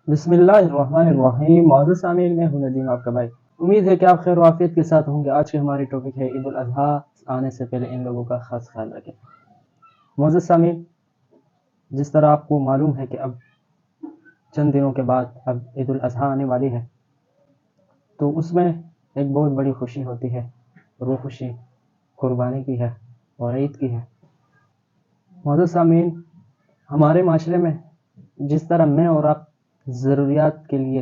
بسم اللہ الرحمن الرحیم. معزز سامعین، میں ہوں ندیم آپ کا بھائی. امید ہے کہ آپ خیر و عافیت کے ساتھ ہوں گے. آج کی ہماری ٹاپک ہے عید الاضحیٰ. آنے سے پہلے ان لوگوں کا خاص خیال رکھیں. معزز سامعین، جس طرح آپ کو معلوم ہے کہ اب چند دنوں کے بعد اب عید الاضحیٰ آنے والی ہے، تو اس میں ایک بہت بڑی خوشی ہوتی ہے، اور وہ خوشی قربانی کی ہے اور عید کی ہے. معزز سامعین، ہمارے معاشرے میں جس طرح میں اور آپ ضروریات کے لیے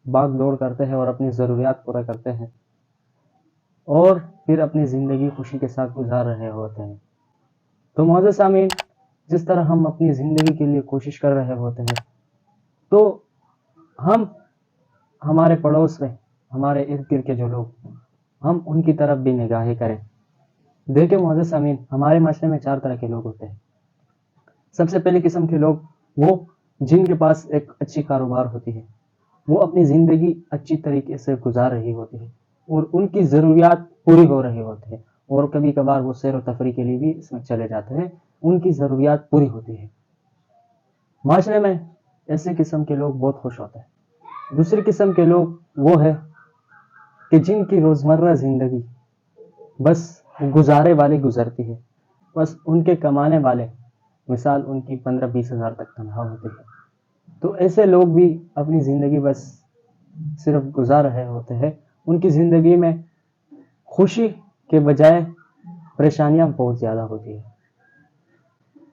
بھاگ دوڑ کرتے ہیں اور اپنی ضروریات پورا کرتے ہیں، اور پھر اپنی زندگی خوشی کے ساتھ گزار رہے ہوتے ہیں، تو معزز سامعین، جس طرح ہم اپنی زندگی کے لیے کوشش کر رہے ہوتے ہیں، تو ہم ہمارے پڑوس میں، ہمارے ارد گرد کے جو لوگ، ہم ان کی طرف بھی نگاہیں کریں. دیکھیں معزز سامعین، ہمارے معاشرے میں 4 طرح کے لوگ ہوتے ہیں. سب سے پہلی قسم کے لوگ وہ جن کے پاس ایک اچھی کاروبار ہوتی ہے، وہ اپنی زندگی اچھی طریقے سے گزار رہی ہوتی ہے اور ان کی ضروریات پوری ہو رہی ہوتی ہے، اور کبھی کبھار وہ سیر و تفریح کے لیے بھی اس میں چلے جاتے ہیں، ان کی ضروریات پوری ہوتی ہے. معاشرے میں ایسے قسم کے لوگ بہت خوش ہوتے ہیں. دوسری قسم کے لوگ وہ ہے کہ جن کی روزمرہ زندگی بس گزارے والی گزرتی ہے، بس ان کے کمانے والے، مثال ان کی 15-20 ہزار تک تنخواہ ہوتی ہے، تو ایسے لوگ بھی اپنی زندگی بس صرف گزار رہے ہوتے ہیں. ان کی زندگی میں خوشی کے بجائے پریشانیاں بہت زیادہ ہوتی ہیں.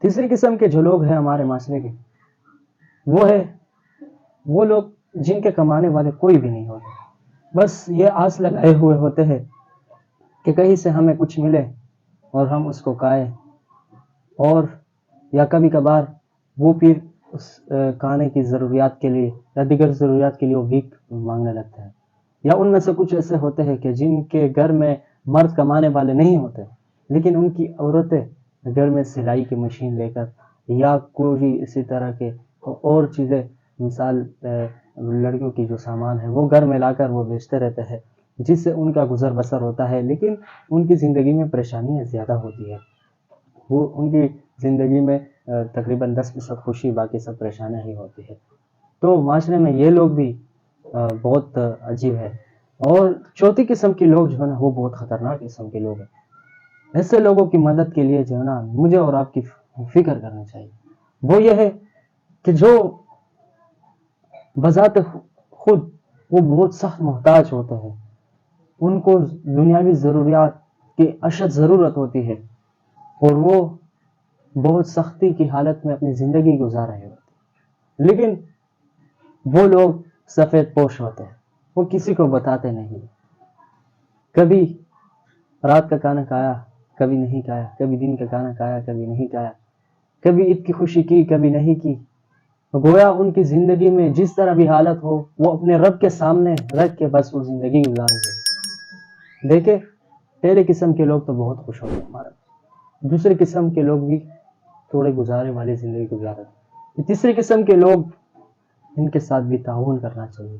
تیسری قسم کے جو لوگ ہیں ہمارے معاشرے کے، وہ لوگ جن کے کمانے والے کوئی بھی نہیں ہوتے، بس یہ آس لگائے ہوئے ہوتے ہیں کہ کہیں سے ہمیں کچھ ملے اور ہم اس کو کھائیں، اور یا کبھی کبھار وہ پھر اس کھانے کی ضروریات کے لیے یا دیگر ضروریات کے لیے وہ بھیک مانگنے لگتے ہیں. یا ان میں سے کچھ ایسے ہوتے ہیں کہ جن کے گھر میں مرد کمانے والے نہیں ہوتے، لیکن ان کی عورتیں گھر میں سلائی کی مشین لے کر یا کوئی اسی طرح کے اور چیزیں، مثال لڑکیوں کی جو سامان ہے وہ گھر میں لا کر وہ بیچتے رہتے ہیں، جس سے ان کا گزر بسر ہوتا ہے، لیکن ان کی زندگی میں پریشانیاں زیادہ ہوتی ہے. وہ ان کی زندگی میں تقریباً 10% خوشی، باقی سب پریشانیاں ہی ہوتی ہے. تو معاشرے میں یہ لوگ بھی بہت عجیب ہے. اور چوتھی قسم کے لوگ جو ہے نا، وہ بہت خطرناک قسم کے لوگ ہیں. ایسے لوگوں کی مدد کے لیے جو ہے نا، مجھے اور آپ کی فکر کرنا چاہیے. وہ یہ ہے کہ جو بذات خود وہ بہت سخت محتاج ہوتے ہیں، ان کو دنیاوی ضروریات کی اشد ضرورت ہوتی ہے، اور وہ بہت سختی کی حالت میں اپنی زندگی گزار رہے ہوتے ہیں، لیکن وہ لوگ سفید پوش ہوتے ہیں، وہ کسی کو بتاتے نہیں. کبھی رات کا کھانا کھایا، کبھی نہیں کھایا، کبھی دن کا کھانا کھایا، کبھی نہیں کھایا، کبھی عید کی خوشی کی، کبھی نہیں کی. گویا ان کی زندگی میں جس طرح بھی حالت ہو، وہ اپنے رب کے سامنے رکھ کے بس وہ زندگی گزار رہے ہیں. دیکھیں، پہلے قسم کے لوگ تو بہت خوش ہوتے ہیں ہمارے، دوسری قسم کے لوگ بھی تھوڑے گزارے والی زندگی گزار رہے ہیں. تیسری قسم کے لوگ، ان کے ساتھ بھی تعاون کرنا چاہیے.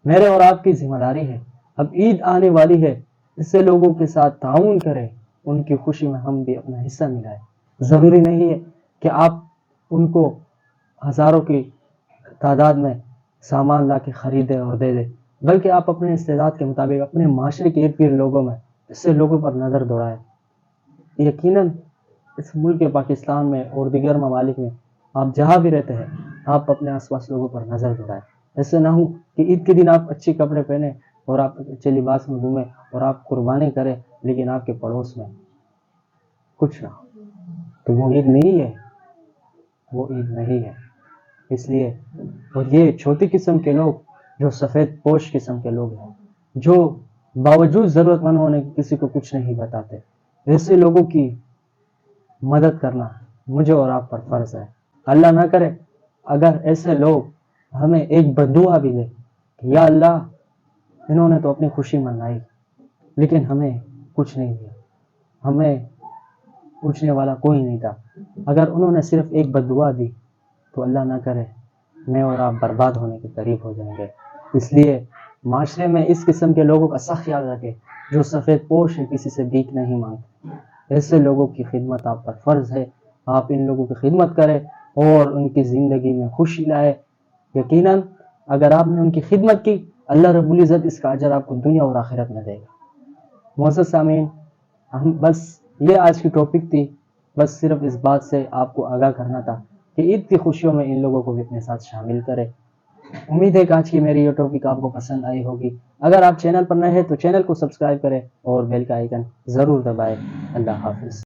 میرے اور آپ کی ذمہ داری ہے، اب عید آنے والی ہے، اس سے لوگوں کے ساتھ تعاون کریں، ان کی خوشی میں ہم بھی اپنا حصہ ملائیں. ضروری نہیں ہے کہ آپ ان کو ہزاروں کی تعداد میں سامان لا کے خریدیں اور دے دیں، بلکہ آپ اپنے استعداد کے مطابق اپنے معاشرے کے ارد گرد لوگوں میں اس سے لوگوں پر نظر دوڑائیں. یقیناً اس ملک پاکستان میں اور دیگر ممالک میں آپ جہاں بھی رہتے ہیں، آپ اپنے آس پاس لوگوں پر نظر دوڑائیں. ایسے نہ ہو کہ عید کے دن آپ اچھے کپڑے پہنیں اور آپ اچھے لباس میں گھومیں اور آپ قربانی کریں، لیکن آپ کے پڑوس میں کچھ نہ ہو، تو وہ عید نہیں ہے، وہ عید نہیں ہے. اس لیے، اور یہ چوتھی قسم کے لوگ جو سفید پوش قسم کے لوگ ہیں، جو باوجود ضرورت مند ہونے کسی کو کچھ نہیں بتاتے، ایسے لوگوں کی مدد کرنا مجھے اور آپ پر فرض ہے. اللہ نہ کرے اگر ایسے لوگ ہمیں ایک بددعا بھی دے کہ یا اللہ، انہوں نے تو اپنی خوشی منائی لیکن ہمیں کچھ نہیں دیا، ہمیں پوچھنے والا کوئی نہیں تھا. اگر انہوں نے صرف ایک بددعا دی تو اللہ نہ کرے میں اور آپ برباد ہونے کے قریب ہو جائیں گے. اس لیے معاشرے میں اس قسم کے لوگوں کا سخت خیال رکھے جو سفید پوش ہے، کسی سے بھیک نہیں مانگتے. ایسے لوگوں کی خدمت آپ پر فرض ہے. آپ ان لوگوں کی خدمت کریں اور ان کی زندگی میں خوشی لائے. یقیناً اگر آپ نے ان کی خدمت کی اللہ رب العزت اس کا اجر آپ کو دنیا اور آخرت میں دے گا۔ معزز سامعین، ہم بس یہ آج کی ٹاپک تھی، بس صرف اس بات سے آپ کو آگاہ کرنا تھا کہ عید کی خوشیوں میں ان لوگوں کو بھی اپنے ساتھ شامل کرے۔ امید ہے کہ آج کی میری یہ ٹاپک آپ کو پسند آئی ہوگی۔ اگر آپ چینل پر نئے ہیں تو چینل کو سبسکرائب کریں اور بیل کا آئیکن ضرور دبائیں۔ اللہ حافظ۔